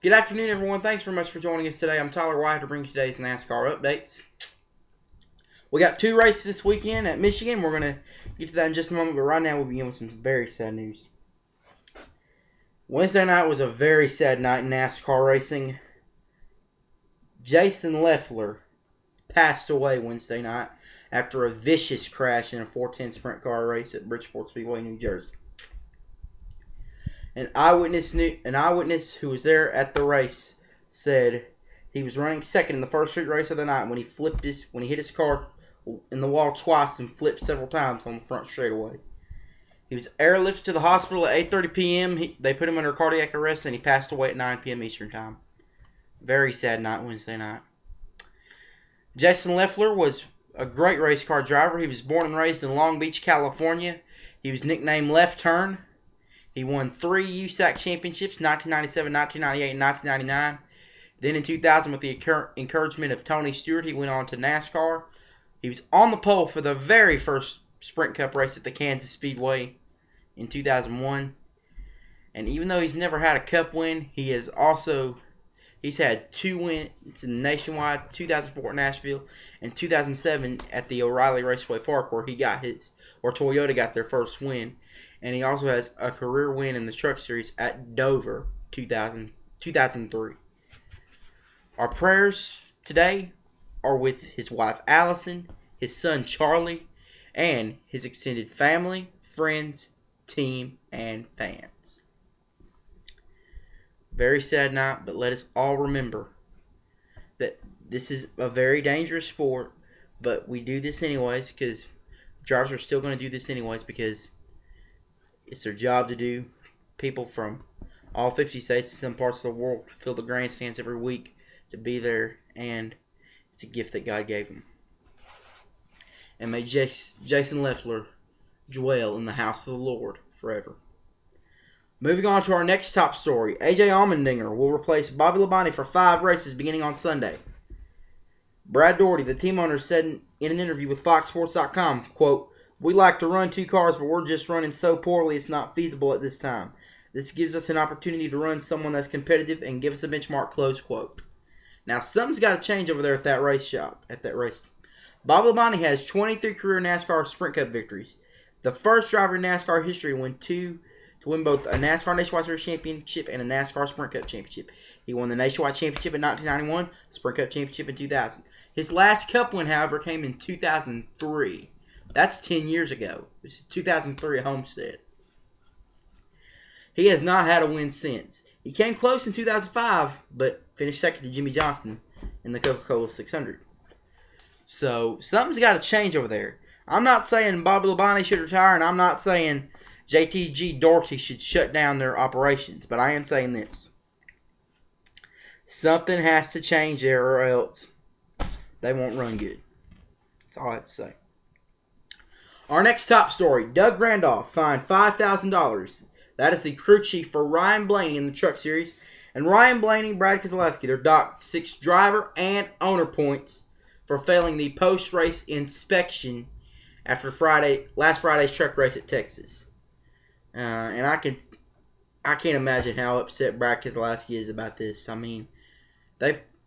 Good afternoon, everyone. Thanks very much for joining us today. I'm Tyler White to bring you today's NASCAR updates. We got two races this weekend at Michigan. We're going to get to that in just a moment, but right now we'll begin with some very sad news. Wednesday night was a very sad night in NASCAR racing. Jason Leffler passed away Wednesday night after a vicious crash in a 410 sprint car race at Bridgeport Speedway, New Jersey. An eyewitness who was there at the race said he was running second in the first street race of the night when he hit his car in the wall twice and flipped several times on the front straightaway. He was airlifted to the hospital at 8:30 p.m. They put him under cardiac arrest and he passed away at 9 p.m. Eastern Time. Very sad night Wednesday night. Jason Leffler was a great race car driver. He was born and raised in Long Beach, California. He was nicknamed Left Turn. He won 3 USAC championships, 1997, 1998, and 1999. Then in 2000, with the encouragement of Tony Stewart, he went on to NASCAR. He was on the pole for the very first Sprint Cup race at the Kansas Speedway in 2001. And even though he's never had a Cup win, he's had 2 wins in Nationwide, 2004 at Nashville, and 2007 at the O'Reilly Raceway Park, where Toyota got their first win. And he also has a career win in the Truck Series at Dover 2003. Our prayers today are with his wife Allison, his son Charlie, and his extended family, friends, team, and fans. Very sad night, but let us all remember that this is a very dangerous sport, but we do this anyways because drivers are still going to do this anyways because it's their job to do. People from all 50 states and some parts of the world fill the grandstands every week to be there, and it's a gift that God gave them. And may Jason Leffler dwell in the house of the Lord forever. Moving on to our next top story. A.J. Allmendinger will replace Bobby Labonte for 5 races beginning on Sunday. Brad Daugherty, the team owner, said in an interview with FoxSports.com, quote, "We like to run 2 cars, but we're just running so poorly it's not feasible at this time. This gives us an opportunity to run someone that's competitive and give us a benchmark," close quote. Now, something's got to change over there at that race. Bobby Labonte has 23 career NASCAR Sprint Cup victories. The first driver in NASCAR history to win both a NASCAR Nationwide Series Championship and a NASCAR Sprint Cup Championship. He won the Nationwide Championship in 1991, Sprint Cup Championship in 2000. His last Cup win, however, came in 2003. That's 10 years ago. This is 2003 at Homestead. He has not had a win since. He came close in 2005, but finished second to Jimmy Johnson in the Coca-Cola 600. So, something's got to change over there. I'm not saying Bobby Labonte should retire, and I'm not saying JTG Daugherty should shut down their operations, but I am saying this. Something has to change there, or else they won't run good. That's all I have to say. Our next top story, Doug Randolph fined $5,000. That is the crew chief for Ryan Blaney in the Truck Series. And Ryan Blaney and Brad Keselowski, they're docked 6 driver and owner points for failing the post-race inspection after last Friday's truck race at Texas. And I can't imagine how upset Brad Keselowski is about this. I mean,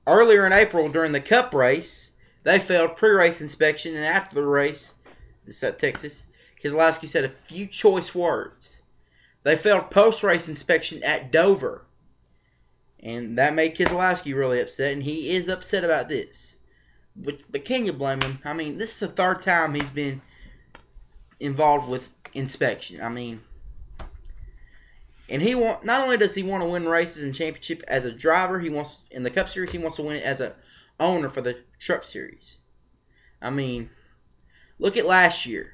earlier in April during the Cup race, they failed pre-race inspection, and after the race, this at Texas, Keselowski said a few choice words. They failed post-race inspection at Dover. And that made Keselowski really upset, and he is upset about this. But can you blame him? I mean, this is the 3rd time he's been involved with inspection. I mean, and not only does he want to win races and championship as a driver, in the Cup Series, he wants to win it as an owner for the Truck Series. I mean, look at last year.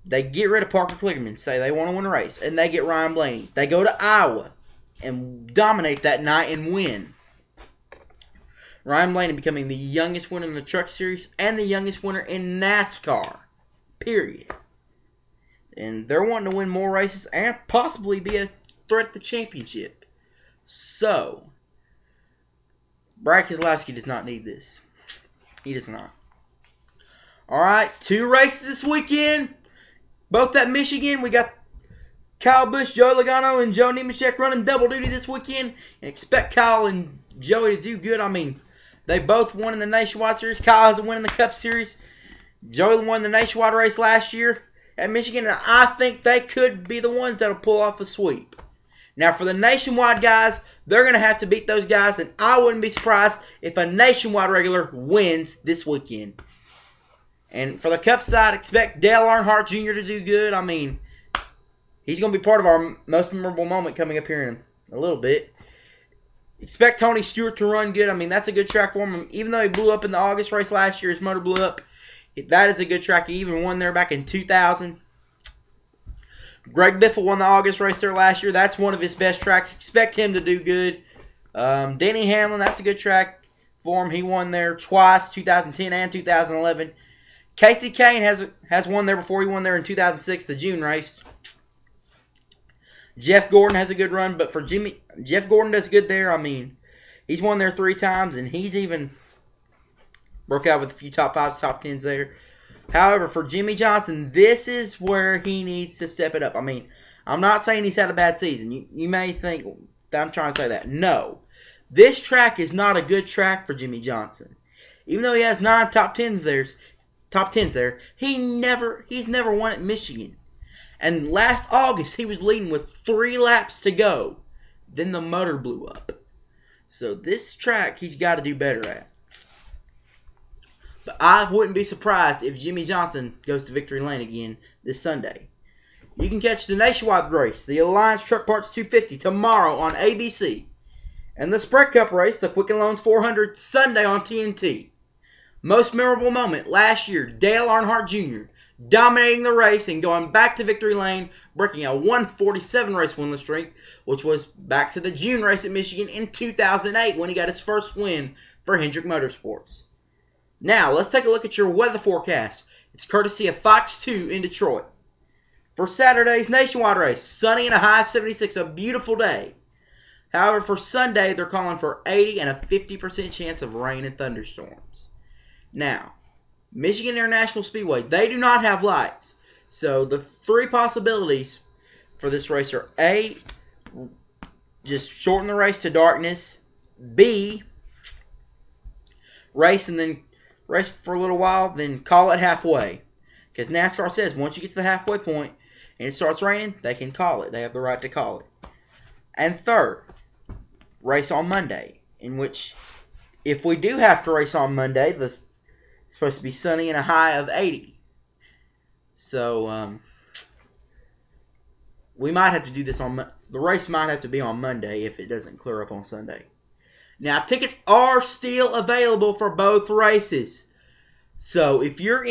They get rid of Parker Kligerman, say they want to win a race, and they get Ryan Blaney. They go to Iowa and dominate that night and win. Ryan Blaney becoming the youngest winner in the Truck Series and the youngest winner in NASCAR. Period. And they're wanting to win more races and possibly be a threat at the championship. So, Brad Keselowski does not need this. He does not. Alright, 2 races this weekend. Both at Michigan. We got Kyle Busch, Joey Logano, and Joe Nemechek running double duty this weekend. And expect Kyle and Joey to do good. I mean, they both won in the Nationwide Series. Kyle has a win in the Cup Series. Joey won the Nationwide race last year at Michigan. And I think they could be the ones that will pull off a sweep. Now, for the Nationwide guys, they're going to have to beat those guys. And I wouldn't be surprised if a Nationwide regular wins this weekend. And for the Cup side, expect Dale Earnhardt Jr. to do good. I mean, he's going to be part of our most memorable moment coming up here in a little bit. Expect Tony Stewart to run good. I mean, that's a good track for him. Even though he blew up in the August race last year, his motor blew up. That is a good track. He even won there back in 2000. Greg Biffle won the August race there last year. That's one of his best tracks. Expect him to do good. Denny Hamlin, that's a good track for him. He won there twice, 2010 and 2011. Casey Kane has won there before. He won there in 2006, the June race. Jeff Gordon has a good run, but for Jeff Gordon does good there. I mean, he's won there 3 times, and he's even broke out with a few top 5s, top 10s there. However, for Jimmy Johnson, this is where he needs to step it up. I mean, I'm not saying he's had a bad season. You may think that I'm trying to say that. No. This track is not a good track for Jimmy Johnson. Even though he has 9 top 10s there, he's never won at Michigan. And last August, he was leading with 3 laps to go. Then the motor blew up. So this track, he's got to do better at. But I wouldn't be surprised if Jimmy Johnson goes to victory lane again this Sunday. You can catch the Nationwide race, the Alliance Truck Parts 250, tomorrow on ABC. And the Sprint Cup race, the Quicken Loans 400, Sunday on TNT. Most memorable moment last year, Dale Earnhardt Jr. dominating the race and going back to victory lane, breaking a 147 race winless streak, which was back to the June race at Michigan in 2008 when he got his first win for Hendrick Motorsports. Now, let's take a look at your weather forecast. It's courtesy of Fox 2 in Detroit. For Saturday's Nationwide race, sunny and a high of 76, a beautiful day. However, for Sunday, they're calling for 80 and a 50% chance of rain and thunderstorms. Now, Michigan International Speedway, they do not have lights. So the 3 possibilities for this race are A, just shorten the race to darkness. B, race for a little while, then call it halfway. Because NASCAR says once you get to the halfway point and it starts raining, they can call it. They have the right to call it. And third, race on Monday, in which if we do have to race on Monday, it's supposed to be sunny and a high of 80. So we might have to do this the race might have to be on Monday if it doesn't clear up on Sunday. Now, tickets are still available for both races. So if you're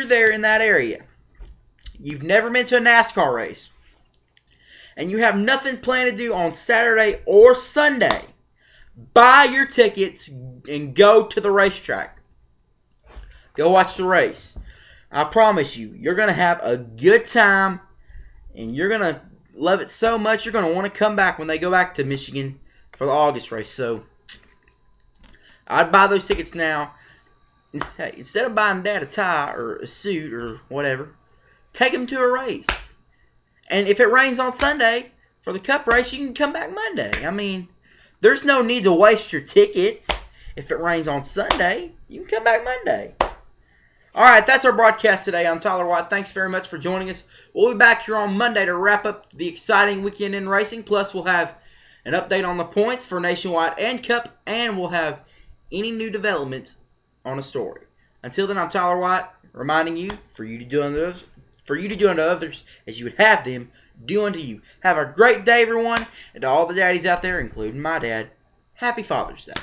there in that area, you've never been to a NASCAR race, and you have nothing planned to do on Saturday or Sunday, buy your tickets and go to the racetrack. Go watch the race. I promise you, you're going to have a good time, and you're going to love it so much, you're going to want to come back when they go back to Michigan for the August race. So I'd buy those tickets now. Instead of buying Dad a tie or a suit or whatever, take him to a race. And if it rains on Sunday for the Cup race, you can come back Monday. I mean, there's no need to waste your tickets. If it rains on Sunday, you can come back Monday. All right, that's our broadcast today. I'm Tyler White. Thanks very much for joining us. We'll be back here on Monday to wrap up the exciting weekend in racing. Plus, we'll have an update on the points for Nationwide and Cup, and we'll have any new developments on a story. Until then, I'm Tyler White, reminding you, for you to do unto others as you would have them do unto you. Have a great day, everyone, and to all the daddies out there, including my dad, happy Father's Day.